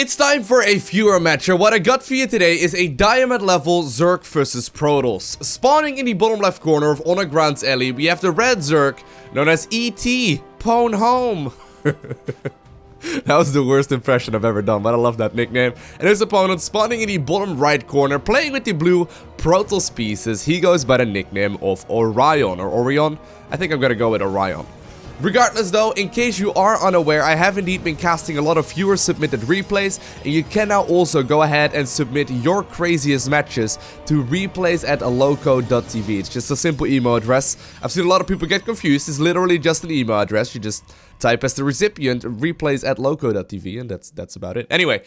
It's time for a viewer match, and what I got for you today is a diamond level Zerg versus Protoss. Spawning in the bottom left corner of Honor Ground's alley, we have the red Zerg, known as E.T. Pwn Home. That was the worst impression I've ever done, but I love that nickname. And his opponent spawning in the bottom right corner, playing with the blue Protoss pieces. He goes by the nickname of Orion, or Orion. I think I'm gonna go with Orion. Regardless though, in case you are unaware, I have indeed been casting a lot of viewer submitted replays, and you can now also go ahead and submit your craziest matches to replays at LowkoTV. It's just a simple email address. I've seen a lot of people get confused. It's literally just an email address. You just type as the recipient replays at LowkoTV, and that's about it. Anyway,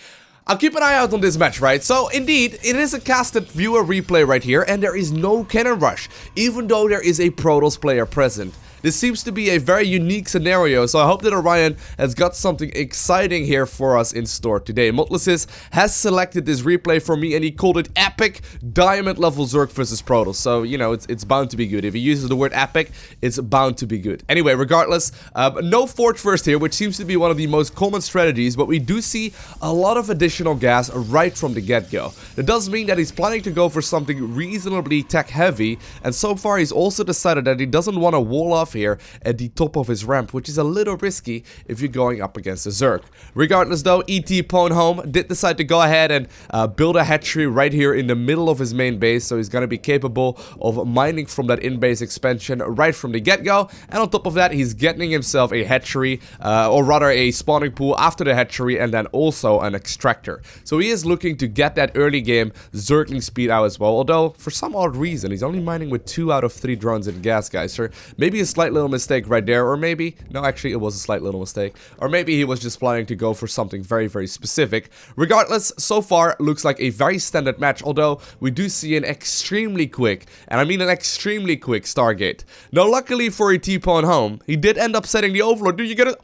I'll keep an eye out on this match, right? So, indeed, it is a casted viewer replay right here, and there is no cannon rush, even though there is a Protoss player present. This seems to be a very unique scenario, so I hope that Orion has got something exciting here for us in store today. Motlisis has selected this replay for me, and he called it Epic Diamond Level Zerg versus Protoss. So, you know, it's bound to be good. If he uses the word epic, it's bound to be good. Anyway, regardless, no Forge First here, which seems to be one of the most common strategies, but we do see a lot of additional gas right from the get-go. That does mean that he's planning to go for something reasonably tech-heavy, and so far he's also decided that he doesn't want to wall off here at the top of his ramp, which is a little risky if you're going up against a Zerg. Regardless though, E.T. Pwn Home did decide to go ahead and build a hatchery right here in the middle of his main base, so he's going to be capable of mining from that in-base expansion right from the get-go, and on top of that, he's getting himself a hatchery, or rather a spawning pool after the hatchery, and then also an extractor. So he is looking to get that early game Zergling speed out as well, although for some odd reason, he's only mining with 2 out of 3 drones in gas, guys, so maybe a slight little mistake right there, or maybe, no, actually it was a slight little mistake, or maybe he was just planning to go for something very, very specific. Regardless, so far, looks like a very standard match, although we do see an extremely quick, and I mean an extremely quick Stargate. Now, luckily for E.T. Pwn Home, he did end up setting the overload. Dude, you gonna,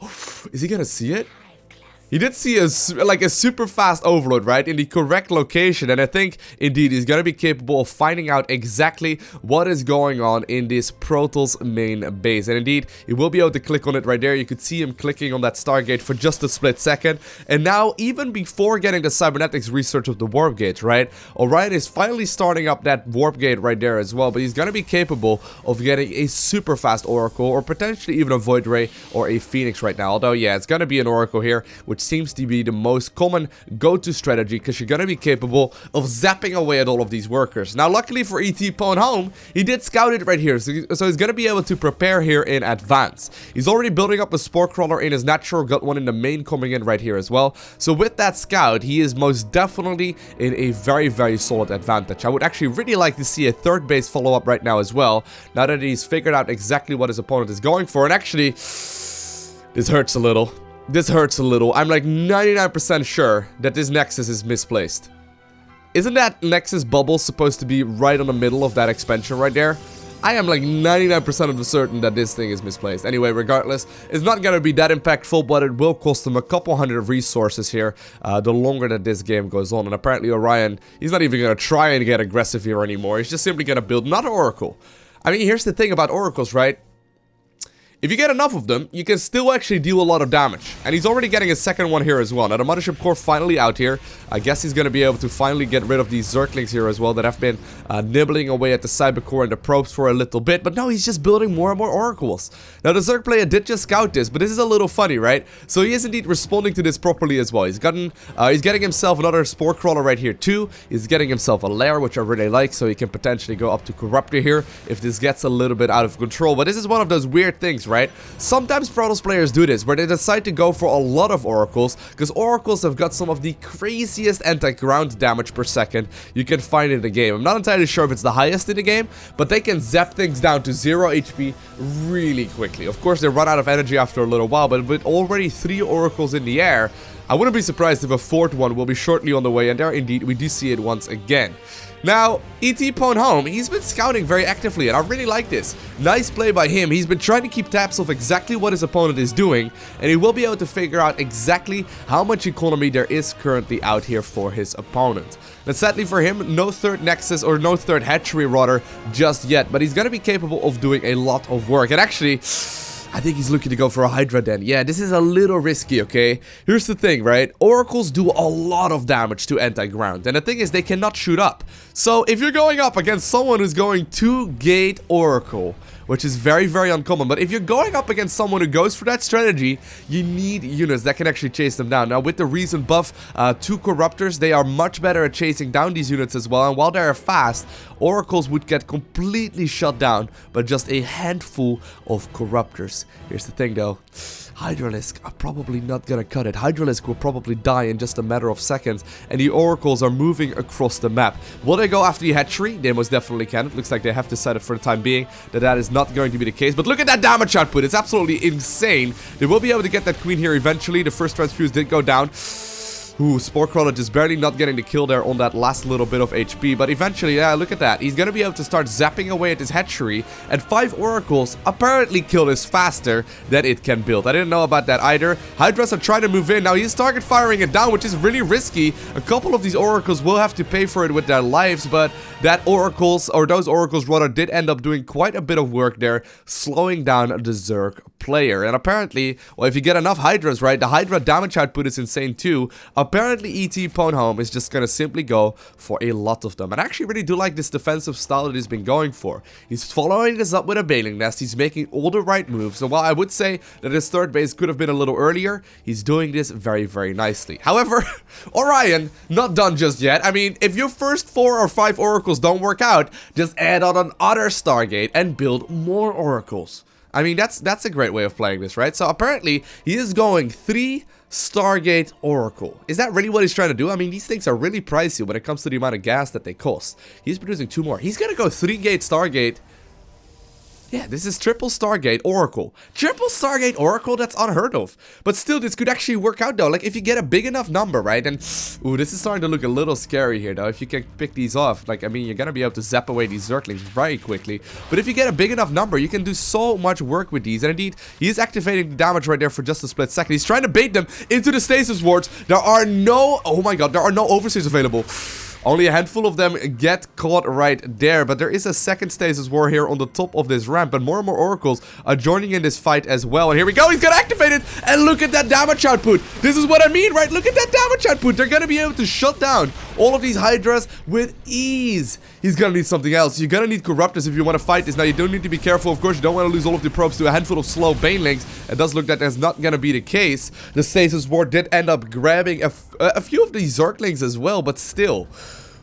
is he gonna see it? He did see a super fast overload, right, in the correct location, and I think, indeed, he's going to be capable of finding out exactly what is going on in this Protoss main base, and indeed, he will be able to click on it right there. You could see him clicking on that Stargate for just a split second, and now, even before getting the cybernetics research of the warp gate, right, Orion is finally starting up that warp gate right there as well, but he's going to be capable of getting a super fast Oracle, or potentially even a Void Ray, or a Phoenix right now, although, yeah, it's going to be an Oracle here, which seems to be the most common go-to strategy, because you're going to be capable of zapping away at all of these workers. Now, luckily for E.T. Pwn Home, he did scout it right here, so he's going to be able to prepare here in advance. He's already building up a Spore Crawler in his natural, got one in the main coming in right here as well. So with that scout, he is most definitely in a very, very solid advantage. I would actually really like to see a third base follow-up right now as well, now that he's figured out exactly what his opponent is going for. And actually, this hurts a little. This hurts a little. I'm like 99% sure that this Nexus is misplaced. Isn't that Nexus bubble supposed to be right on the middle of that expansion right there? I am like 99% of the certain that this thing is misplaced. Anyway, regardless, it's not going to be that impactful, but it will cost him a couple hundred resources here the longer that this game goes on. And apparently Orion, he's not even going to try and get aggressive here anymore. He's just simply going to build another Oracle. I mean, here's the thing about Oracles, right? If you get enough of them, you can still actually deal a lot of damage. And he's already getting a second one here as well. Now, the Mothership Core finally out here. I guess he's going to be able to finally get rid of these Zerglings here as well that have been nibbling away at the Cyber Core and the probes for a little bit. But no, he's just building more and more Oracles. Now, the Zerg player did just scout this, but this is a little funny, right? So he is indeed responding to this properly as well. He's getting himself another Spore Crawler right here too. He's getting himself a Lair, which I really like, so he can potentially go up to Corruptor here if this gets a little bit out of control. But this is one of those weird things, right? Sometimes Protoss players do this, where they decide to go for a lot of Oracles, because Oracles have got some of the craziest anti-ground damage per second you can find in the game. I'm not entirely sure if it's the highest in the game, but they can zap things down to 0 HP really quickly. Of course, they run out of energy after a little while, but with already 3 Oracles in the air, I wouldn't be surprised if a 4th one will be shortly on the way, and there indeed we do see it once again. Now, E.T. Pwn Home, he's been scouting very actively, and I really like this. Nice play by him. He's been trying to keep tabs of exactly what his opponent is doing, and he will be able to figure out exactly how much economy there is currently out here for his opponent. Now, sadly for him, no third Nexus, or no third hatchery rather, just yet, but he's going to be capable of doing a lot of work. And actually, I think he's looking to go for a Hydra then. Yeah, this is a little risky, okay? Here's the thing, right? Oracles do a lot of damage to anti-ground. And the thing is, they cannot shoot up. So if you're going up against someone who's going 2-gate Oracle, which is very, very uncommon. But if you're going up against someone who goes for that strategy, you need units that can actually chase them down. Now, with the recent buff to Corruptors, they are much better at chasing down these units as well. And while they're fast, Oracles would get completely shut down by just a handful of Corruptors. Here's the thing, though. Hydralisk are probably not gonna cut it. Hydralisk will probably die in just a matter of seconds, and the Oracles are moving across the map. Will they go after the hatchery? They most definitely can. It looks like they have decided for the time being that that is not going to be the case. But look at that damage output. It's absolutely insane. They will be able to get that queen here eventually. The first transfuse did go down. Ooh, Sporecrawler just barely not getting the kill there on that last little bit of HP. But eventually, yeah, look at that. He's going to be able to start zapping away at his hatchery. And 5 Oracles apparently kill this faster than it can build. I didn't know about that either. Hydras are trying to move in. Now, he's target firing it down, which is really risky. A couple of these Oracles will have to pay for it with their lives. But that Oracles, or those Oracles rather, did end up doing quite a bit of work there, slowing down the Zerg player. And apparently, well, if you get enough Hydras, right, the Hydra damage output is insane too. Apparently, E.T. Ponehome is just going to simply go for a lot of them. And I actually really do like this defensive style that he's been going for. He's following this up with a Baling Nest. He's making all the right moves. So while I would say that his third base could have been a little earlier, he's doing this very, very nicely. However, Orion, not done just yet. I mean, if your first 4 or 5 Oracles don't work out, just add on another Stargate and build more Oracles. I mean, that's a great way of playing this, right? So apparently, he is going 3 Stargate Oracle. Is that really what he's trying to do? I mean, these things are really pricey when it comes to the amount of gas that they cost. He's producing 2 more. He's gonna go 3-gate Stargate. Yeah, this is triple Stargate Oracle. Triple Stargate Oracle, that's unheard of. But still, this could actually work out though. Like, if you get a big enough number, right? And, ooh, this is starting to look a little scary here though. If you can pick these off, like, I mean, you're gonna be able to zap away these Zerglings very quickly. But if you get a big enough number, you can do so much work with these. And indeed, he is activating the damage right there for just a split second. He's trying to bait them into the stasis wards. There are no, oh my god, there are no overseers available. Only a handful of them get caught right there, but there is a second stasis war here on the top of this ramp, and more Oracles are joining in this fight as well. And here we go, he's gonna activate it, and look at that damage output. This is what I mean, right? Look at that damage output. They're gonna be able to shut down all of these Hydras with ease. He's gonna need something else. You're gonna need Corruptors if you want to fight this. Now, you don't need to be careful. Of course, you don't want to lose all of the probes to a handful of slow Banelings. It does look that that's not gonna be the case. The stasis ward did end up grabbing a few of these Zerglings as well, but still.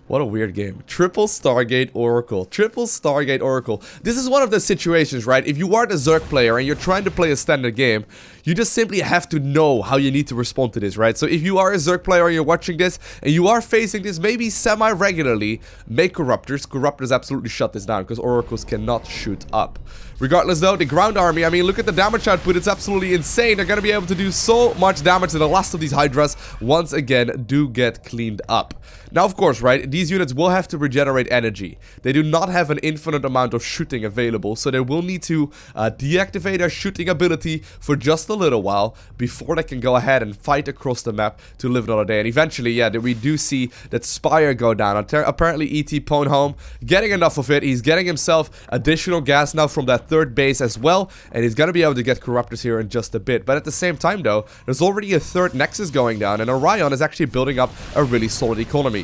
What a weird game. Triple Stargate Oracle. Triple Stargate Oracle. This is one of the situations, right? If you are the Zerg player and you're trying to play a standard game, you just simply have to know how you need to respond to this, right? So if you are a Zerg player and you're watching this, and you are facing this maybe semi-regularly, make Corruptors. Corruptors absolutely shut this down, because Oracles cannot shoot up. Regardless though, the ground army, I mean, look at the damage output. It's absolutely insane. They're gonna be able to do so much damage, and the last of these Hydras, once again, do get cleaned up. Now, of course, right, these units will have to regenerate energy. They do not have an infinite amount of shooting available, so they will need to deactivate their shooting ability for just a little while before they can go ahead and fight across the map to live another day. And eventually, yeah, we do see that Spire go down. Apparently, E.T. Ponehome getting enough of it. He's getting himself additional gas now from that third base as well, and he's gonna be able to get Corruptors here in just a bit. But at the same time, though, there's already a third Nexus going down, and Orion is actually building up a really solid economy.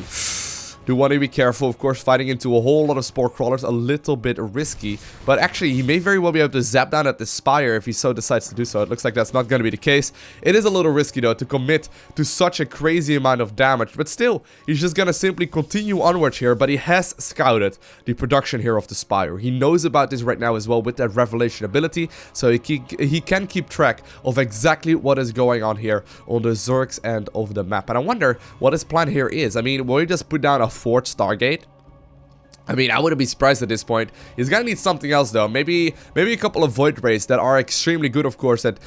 Do want to be careful, of course. Fighting into a whole lot of Spore Crawlers, a little bit risky. But actually, he may very well be able to zap down at the Spire if he so decides to do so. It looks like that's not going to be the case. It is a little risky, though, to commit to such a crazy amount of damage. But still, he's just going to simply continue onwards here. But he has scouted the production here of the Spire. He knows about this right now as well with that Revelation ability. So he can keep track of exactly what is going on here on the Zerg's end of the map. And I wonder what his plan here is. I mean, will he just put down a 4th Stargate? I mean, I wouldn't be surprised at this point. He's gonna need something else though. Maybe a couple of Void Rays that are extremely good, of course. That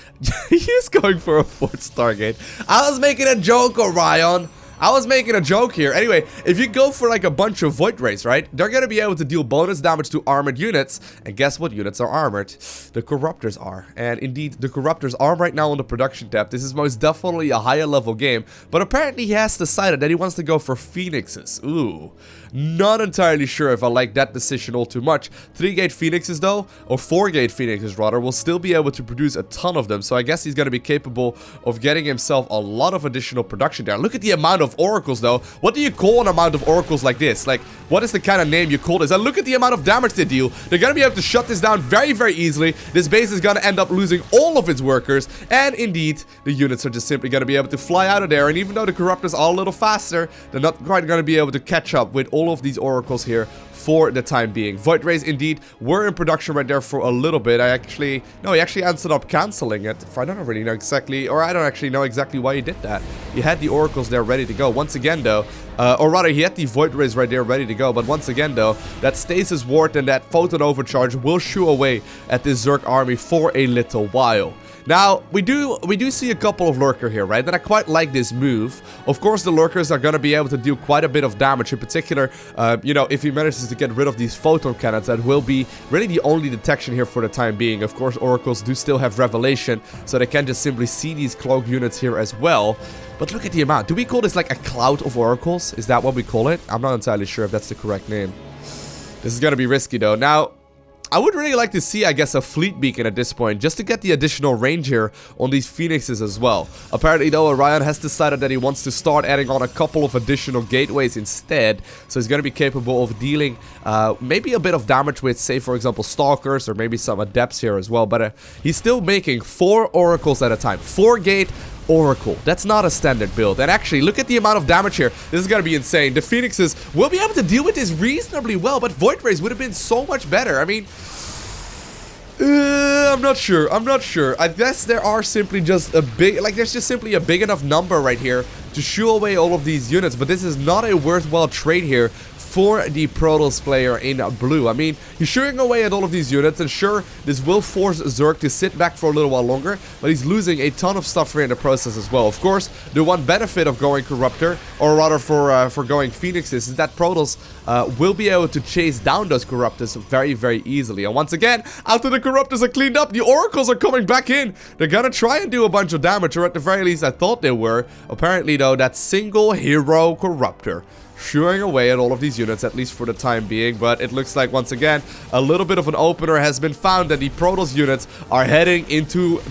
he's going for a 4th Stargate. I was making a joke, Orion. I was making a joke here. Anyway, if you go for like a bunch of Void Rays, right, they're gonna be able to deal bonus damage to armored units. And guess what units are armored? The Corruptors are. And indeed, the Corruptors are right now on the production tab. This is most definitely a higher level game. But apparently he has decided that he wants to go for Phoenixes. Ooh. Not entirely sure if I like that decision all too much. 3-gate Phoenixes though, or 4-gate Phoenixes rather, will still be able to produce a ton of them. So I guess he's going to be capable of getting himself a lot of additional production there. Look at the amount of oracles though. What do you call an amount of oracles like this? Like, what is the kind of name you call this? And look at the amount of damage they deal. They're going to be able to shut this down very, very easily. This base is going to end up losing all of its workers. And indeed, the units are just simply going to be able to fly out of there. And even though the Corruptors are a little faster, they're not quite going to be able to catch up with all of these oracles here for the time being. Void Rays indeed were in production right there for a little bit. He actually ended up canceling it. I don't really know exactly, or I don't actually know exactly why he did that. He had the oracles there ready to go. Once again though, or rather he had the Void Rays right there ready to go, but once again though, that Stasis Ward and that Photon Overcharge will shoo away at this Zerg army for a little while. Now, we do see a couple of Lurker here, right? And I quite like this move. Of course, the Lurkers are going to be able to deal quite a bit of damage. In particular, you know, if he manages to get rid of these Photon Cannons, that will be really the only detection here for the time being. Of course, Oracles do still have Revelation, so they can just simply see these Cloak units here as well. But look at the amount. Do we call this like a cloud of Oracles? Is that what we call it? I'm not entirely sure if that's the correct name. This is going to be risky, though. Now, I would really like to see, I guess, a fleet beacon at this point, just to get the additional range here on these Phoenixes as well. Apparently, though, Orion has decided that he wants to start adding on a couple of additional gateways instead. So he's going to be capable of dealing maybe a bit of damage with, say, for example, Stalkers or maybe some Adepts here as well. But he's still making 4 Oracles at a time. 4-gate Oracle. That's not a standard build. And actually, look at the amount of damage here. This is going to be insane. The Phoenixes will be able to deal with this reasonably well, but Void Rays would have been so much better. I mean, I'm not sure. I'm not sure. I guess there are simply just a big, like, there's just simply a big enough number right here to shoo away all of these units, but this is not a worthwhile trade here for the Protoss player in blue. I mean, he's shooing away at all of these units, and sure, this will force Zerg to sit back for a little while longer, but he's losing a ton of stuff here in the process as well. Of course, the one benefit of going Corruptor, or rather for going Phoenixes, is that Protoss will be able to chase down those Corruptors very, very easily. And once again, after the Corruptors are cleaned up, the Oracles are coming back in. They're gonna try and do a bunch of damage, or at the very least, I thought they were. Apparently, though, that single hero Corruptor shooing away at all of these units, at least for the time being. But it looks like, once again, a little bit of an opener has been found, and the Protoss units are heading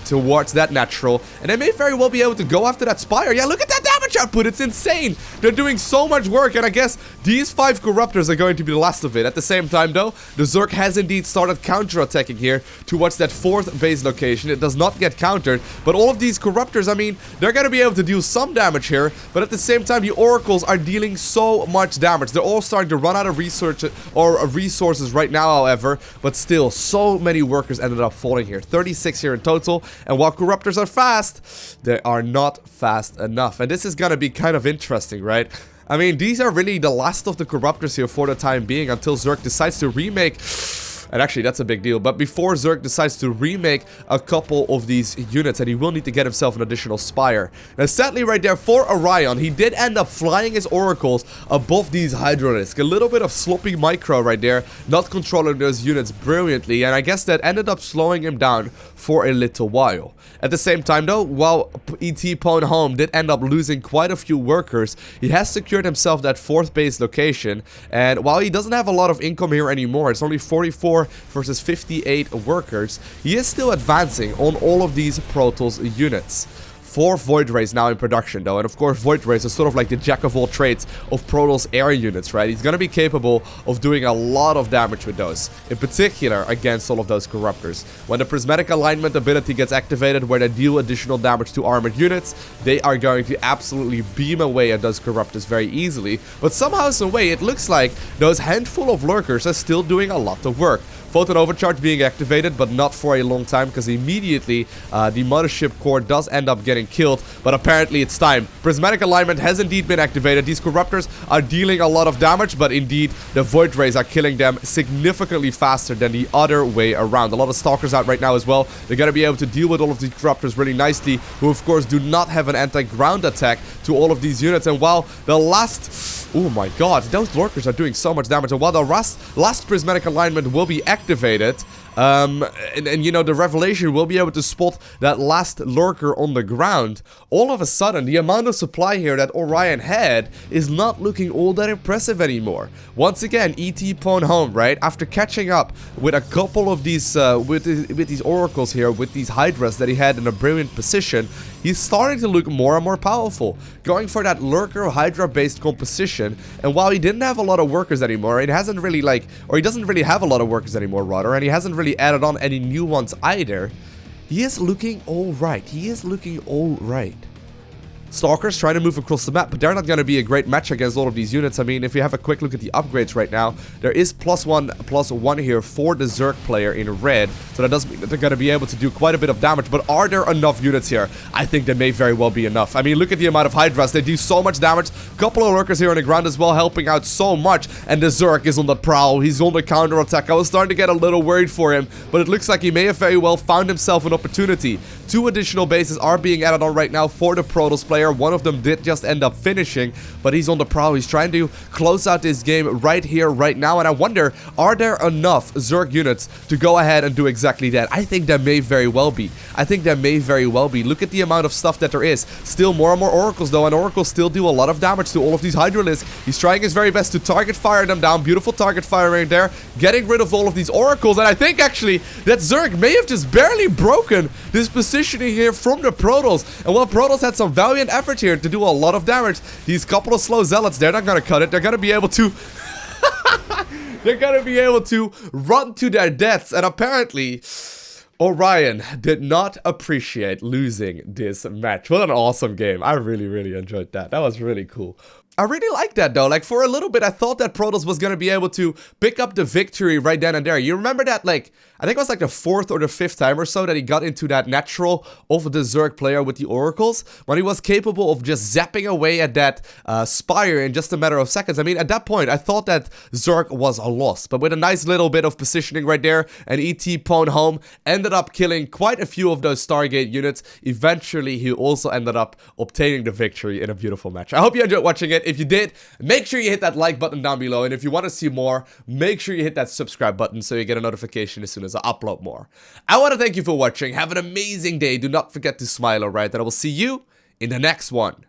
towards that natural, and they may very well be able to go after that Spire. Yeah, look at that damage output. It's insane. They're doing so much work, and I guess these 5 Corruptors are going to be the last of it. At the same time, though, the Zerg has indeed started counterattacking here towards that 4th base location. It does not get countered, but all of these Corruptors, I mean, they're going to be able to deal some damage here, but at the same time, the Oracles are dealing so much damage. They're all starting to run out of resources right now, however, but still, so many workers ended up falling here. 36 here in total, and while Corruptors are fast, they are not fast enough, and this is gonna be kind of interesting, right? I mean, these are really the last of the Corruptors here for the time being, until Zerg decides to remake. And actually, that's a big deal. But before Zerg decides to remake a couple of these units, and he will need to get himself an additional Spire. Now, sadly, right there, for Orion, he did end up flying his Oracles above these Hydralisk. A little bit of sloppy micro right there, not controlling those units brilliantly. And I guess that ended up slowing him down for a little while. At the same time, though, while E.T. Pwn Home did end up losing quite a few workers, he has secured himself that 4th base location. And while he doesn't have a lot of income here anymore, it's only 44 versus 58 workers, he is still advancing on all of these Protoss units. 4 Void Rays now in production, though, and of course Void Rays are sort of like the jack of all trades of Protoss air units, right? He's gonna be capable of doing a lot of damage with those, in particular against all of those Corruptors. When the Prismatic Alignment ability gets activated, where they deal additional damage to armored units, they are going to absolutely beam away at those Corruptors very easily. But somehow, some way, it looks like those handful of Lurkers are still doing a lot of work. Photon Overcharge being activated, but not for a long time, because immediately the Mothership Core does end up getting getting killed, but apparently it's time. Prismatic alignment has indeed been activated. These corruptors are dealing a lot of damage, but indeed the void rays are killing them significantly faster than the other way around. A lot of stalkers out right now as well. They're gonna be able to deal with all of these corruptors really nicely, who of course do not have an anti-ground attack to all of these units. And while the last, oh my god, those lurkers are doing so much damage. And while the last prismatic alignment will be activated, and you know, the revelation will be able to spot that last lurker on the ground, all of a sudden the amount of supply here that Orion had is not looking all that impressive anymore. Once again, ET pawn home, right? After catching up with a couple of these with these oracles here, with these hydras that he had in a brilliant position, he's starting to look more and more powerful, going for that lurker hydra based composition. And while he didn't have a lot of workers anymore, it hasn't really he doesn't really have a lot of workers anymore rather, and he hasn't really added on any new ones either, he is looking alright. He is looking alright. Stalkers trying to move across the map, but they're not going to be a great match against all of these units. I mean, if you have a quick look at the upgrades right now, there is +1/+1 here for the Zerg player in red, so that does mean that they're going to be able to do quite a bit of damage. But are there enough units here? I think there may very well be enough. I mean, look at the amount of hydras. They do so much damage. Couple of lurkers here on the ground as well, helping out so much. And the Zerg is on the prowl. He's on the counterattack. I was starting to get a little worried for him, but it looks like he may have very well found himself an opportunity. 2 additional bases are being added on right now for the Protoss player. One of them did just end up finishing, but he's on the prowl. He's trying to close out this game right here, right now. And I wonder, are there enough Zerg units to go ahead and do exactly that? I think there may very well be. I think there may very well be. Look at the amount of stuff that there is. Still more and more oracles though, and oracles still do a lot of damage to all of these hydralisks. He's trying his very best to target fire them down. Beautiful target firing there, getting rid of all of these oracles. And I think actually that Zerg may have just barely broken this positioning here from the Protoss. And while Protoss had some valiant effort here to do a lot of damage, these couple of slow zealots, they're not gonna cut it. They're gonna be able to they're gonna be able to run to their deaths. And apparently Orion did not appreciate losing this match. What an awesome game. I really enjoyed that. That was really cool. I really like that though. Like, for a little bit I thought that Protoss was gonna be able to pick up the victory right then and there. You remember that, like, I think it was like the 4th or the 5th time or so that he got into that natural of the Zerg player with the oracles, when he was capable of just zapping away at that spire in just a matter of seconds. I mean, at that point I thought that Zerg was a loss, but with a nice little bit of positioning right there, and ET pawn home ended up killing quite a few of those Stargate units. Eventually he also ended up obtaining the victory in a beautiful match. I hope you enjoyed watching it. If you did, make sure you hit that like button down below, and if you want to see more, make sure you hit that subscribe button so you get a notification as soon as I upload more. I want to thank you for watching. Have an amazing day. Do not forget to smile, alright? And I will see you in the next one.